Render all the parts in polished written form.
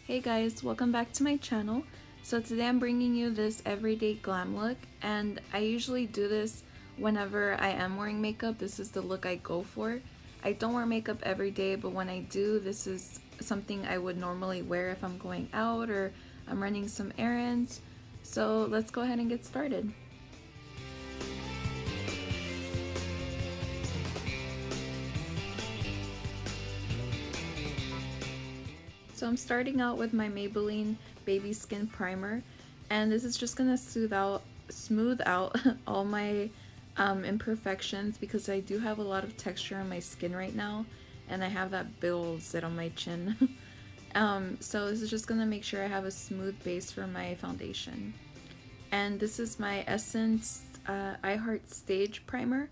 Hey guys, welcome back to my channel. So today I'm bringing you this everyday glam look, and I usually do this whenever I am wearing makeup. This is the look I go for. I don't wear makeup every day, but when I do, this is something I would normally wear if I'm going out or I'm running some errands. So let's go ahead and get started. So I'm starting out with my Maybelline Baby Skin Primer, and this is just gonna smooth out all my imperfections, because I do have a lot of texture on my skin right now, and I have that build set on my chin. So this is just gonna make sure I have a smooth base for my foundation. And this is my Essence I Heart Stage Primer.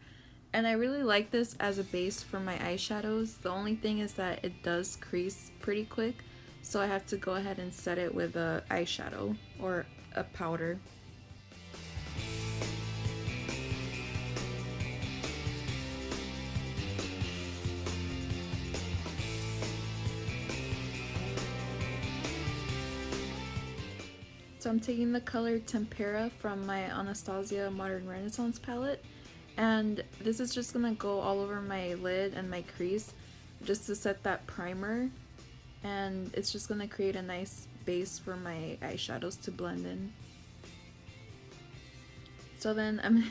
And I really like this as a base for my eyeshadows. The only thing is that it does crease pretty quick, so I have to go ahead and set it with a eyeshadow or a powder. So I'm taking the color Tempera from my Anastasia Modern Renaissance palette, and this is just gonna go all over my lid and my crease just to set that primer, and it's just gonna create a nice base for my eyeshadows to blend in. So then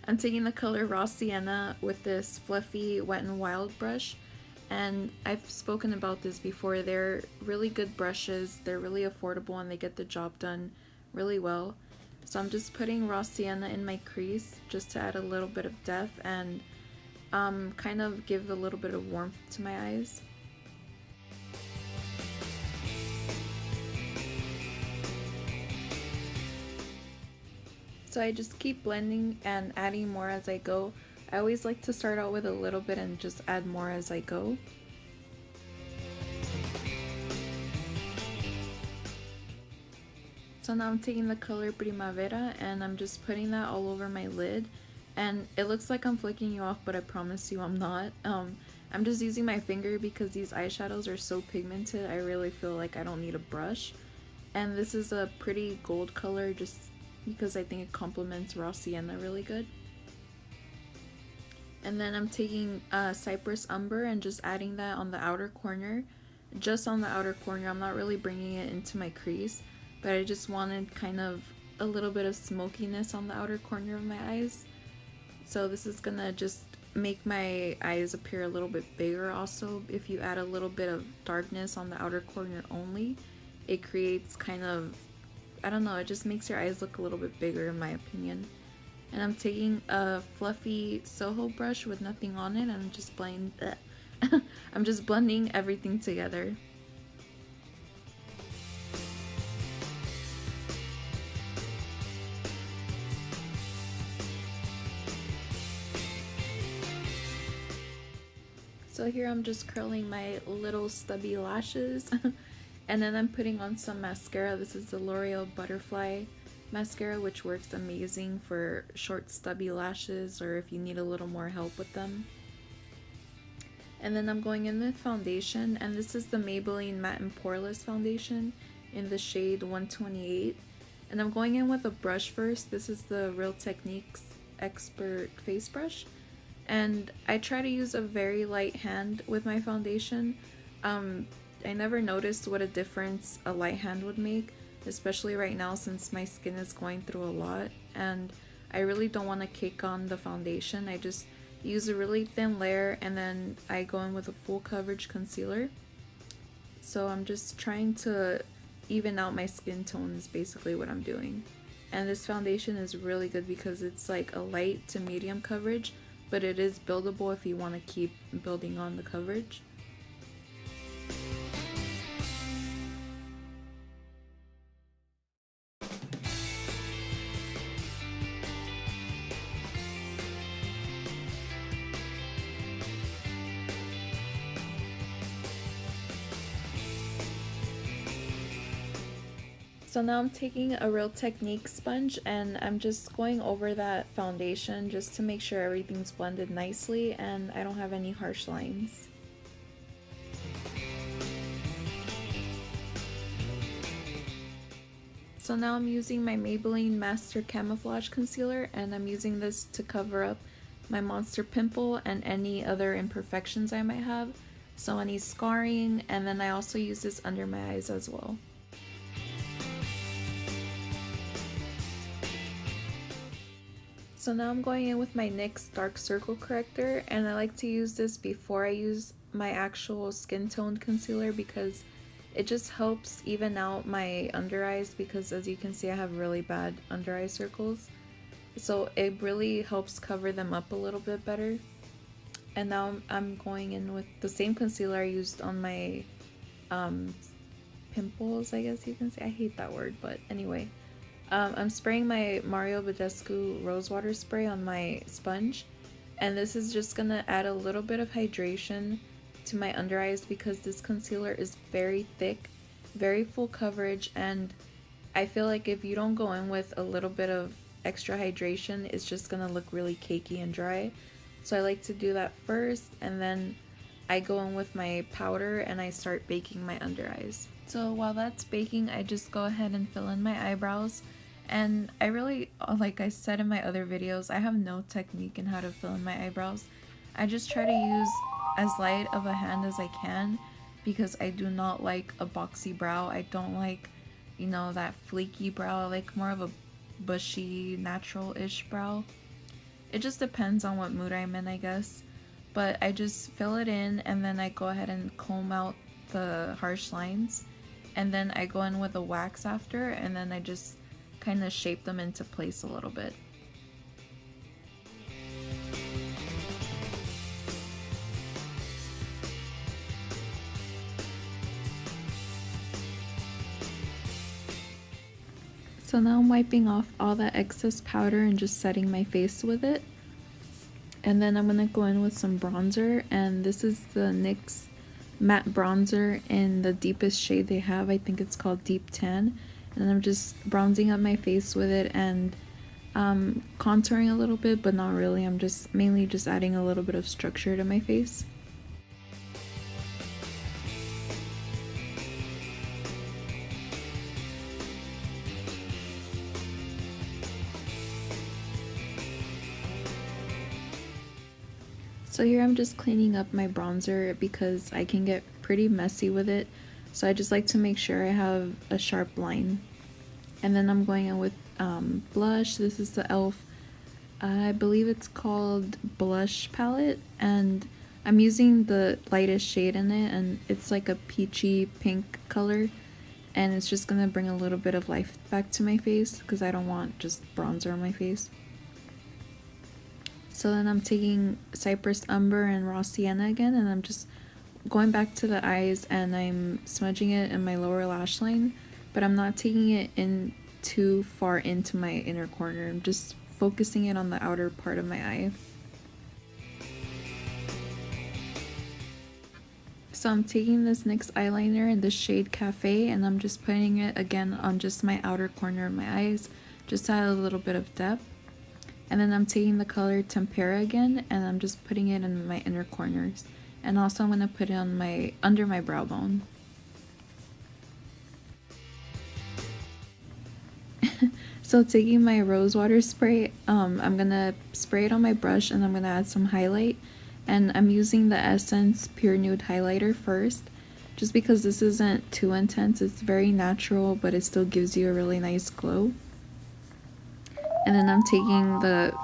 I'm taking the color Raw Sienna with this fluffy Wet n Wild brush, and I've spoken about this before. They're really good brushes, they're really affordable, and they get the job done really well. So I'm just putting Raw Sienna in my crease just to add a little bit of depth and kind of give a little bit of warmth to my eyes. So I just keep blending and adding more as I go. I always like to start out with a little bit and just add more as I go. So now I'm taking the color Primavera and I'm just putting that all over my lid. And it looks like I'm flicking you off, but I promise you I'm not. I'm just using my finger because these eyeshadows are so pigmented. I really feel like I don't need a brush. And this is a pretty gold color just because I think it complements Raw Sienna really good. And then I'm taking Cypress Umber and just adding that on the outer corner. Just on the outer corner. I'm not really bringing it into my crease, but I just wanted kind of a little bit of smokiness on the outer corner of my eyes. So this is gonna just make my eyes appear a little bit bigger. Also, if you add a little bit of darkness on the outer corner only, it creates kind of, I don't know, it just makes your eyes look a little bit bigger in my opinion. And I'm taking a fluffy Soho brush with nothing on it, and I'm just I'm just blending everything together. So here I'm just curling my little stubby lashes and then I'm putting on some mascara. This is the L'Oreal Butterfly mascara, which works amazing for short stubby lashes or if you need a little more help with them. And then I'm going in with foundation, and this is the Maybelline Matte and Poreless foundation in the shade 128. And I'm going in with a brush first. This is the Real Techniques Expert Face Brush. And I try to use a very light hand with my foundation. I never noticed what a difference a light hand would make, especially right now since my skin is going through a lot and I really don't want to cake on the foundation. I just use a really thin layer and then I go in with a full coverage concealer. So I'm just trying to even out my skin tone is basically what I'm doing. And this foundation is really good because it's like a light to medium coverage, but it is buildable if you want to keep building on the coverage. So now I'm taking a Real Technique sponge and I'm just going over that foundation just to make sure everything's blended nicely and I don't have any harsh lines. So now I'm using my Maybelline Master Camouflage Concealer, and I'm using this to cover up my monster pimple and any other imperfections I might have. So any scarring, and then I also use this under my eyes as well. So now I'm going in with my NYX Dark Circle Corrector, and I like to use this before I use my actual skin tone concealer because it just helps even out my under eyes, because as you can see I have really bad under eye circles. So it really helps cover them up a little bit better. And now I'm going in with the same concealer I used on my pimples, I guess you can say. I hate that word, but anyway. I'm spraying my Mario Badescu Rose Water Spray on my sponge, and this is just gonna add a little bit of hydration to my under eyes because this concealer is very thick, very full coverage, and I feel like if you don't go in with a little bit of extra hydration, it's just gonna look really cakey and dry. So I like to do that first, and then I go in with my powder and I start baking my under eyes. So while that's baking, I just go ahead and fill in my eyebrows. And I really, like I said in my other videos, I have no technique in how to fill in my eyebrows. I just try to use as light of a hand as I can because I do not like a boxy brow. I don't like, you know, that flaky brow. I like more of a bushy, natural-ish brow. It just depends on what mood I'm in, I guess. But I just fill it in, and then I go ahead and comb out the harsh lines. And then I go in with a wax after, and then I just kind of shape them into place a little bit. So now I'm wiping off all that excess powder and just setting my face with it. And then I'm gonna go in with some bronzer, and this is the NYX matte bronzer in the deepest shade they have. I think it's called Deep Tan. And I'm just bronzing up my face with it and contouring a little bit, but not really. I'm just mainly just adding a little bit of structure to my face. So here I'm just cleaning up my bronzer because I can get pretty messy with it. So I just like to make sure I have a sharp line. And then I'm going in with blush. This is the e.l.f. I believe it's called Blush Palette. And I'm using the lightest shade in it. And it's like a peachy pink color. And it's just going to bring a little bit of life back to my face because I don't want just bronzer on my face. So then I'm taking Cypress Umber and Raw Sienna again. And I'm just going back to the eyes and I'm smudging it in my lower lash line, but I'm not taking it in too far into my inner corner. I'm just focusing it on the outer part of my eye. So I'm taking this NYX eyeliner in the shade Cafe, and I'm just putting it again on just my outer corner of my eyes, just to add a little bit of depth. And then I'm taking the color Tempera again, and I'm just putting it in my inner corners. And also I'm going to put it on my under my brow bone. So taking my rose water spray, I'm going to spray it on my brush and I'm going to add some highlight. And I'm using the Essence Pure Nude Highlighter first, just because this isn't too intense. It's very natural, but it still gives you a really nice glow. And then I'm taking the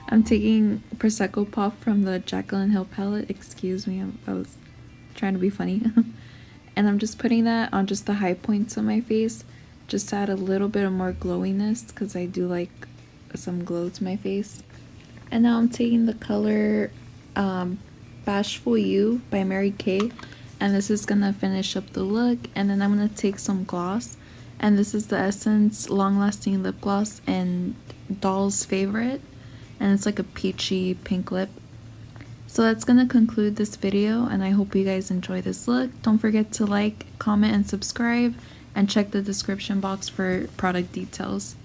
I'm taking Prosecco Pop from the Jaclyn Hill palette. Excuse me, I was trying to be funny. And I'm just putting that on just the high points of my face, just to add a little bit of more glowiness, because I do like some glow to my face. And now I'm taking the color Bashful You by Mary Kay, and this is gonna finish up the look. And then I'm gonna take some gloss, and this is the Essence Long Lasting Lip Gloss and Doll's Favorite, and it's like a peachy pink lip. So that's gonna conclude this video, and I hope you guys enjoy this look. Don't forget to like, comment, and subscribe, and check the description box for product details.